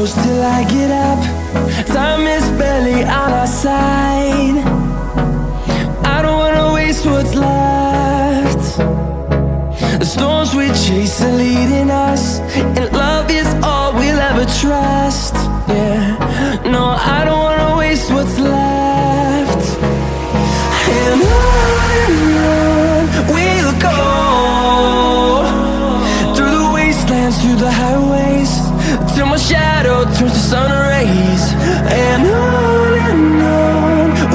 close till I get up. Time is barely on our side. I don't wanna waste what's left. The storms we chase are leading us, and love is all we'll ever trust. Yeah, no, I don't wanna waste what's left. And on we'll go, through the wastelands, through the highways, till my shadow turns to sun rays. And on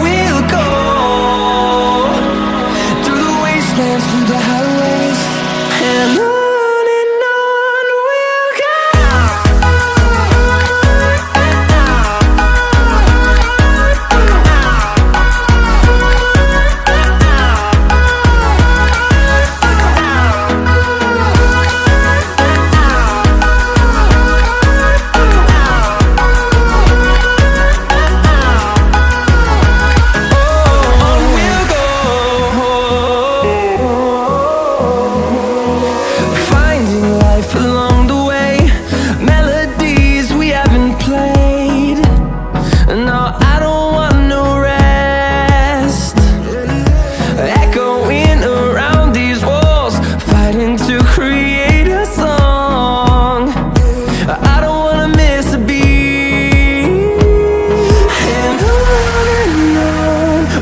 we'll go, through the wastelands, through the highways, and on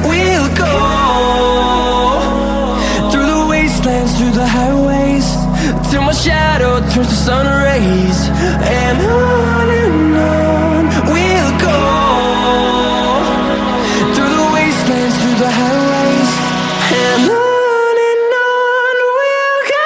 we'll go. Through the highways, till my shadow turns to sun rays. And on we'll go, through the wastelands, through the highways, and on we'll go.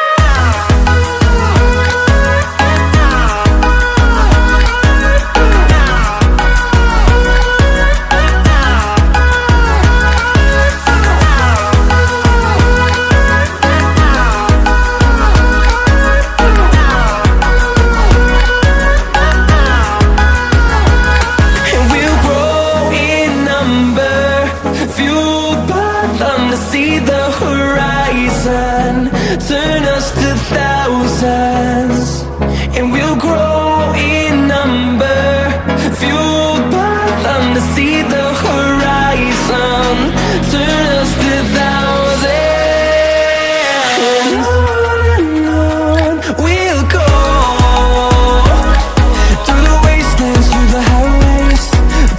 See the horizon, turn us to thousands, and we'll grow in number, fueled by them to see the horizon, turn us to thousands. And on we'll go, through the wastelands, through the highways,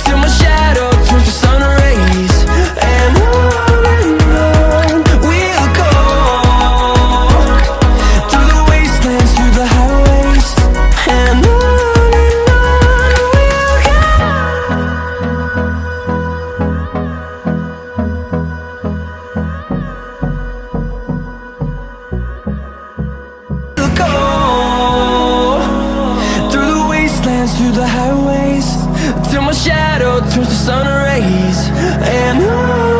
till my shadow turns to sun rays. And through the highways, till my shadow turns to sun rays. And on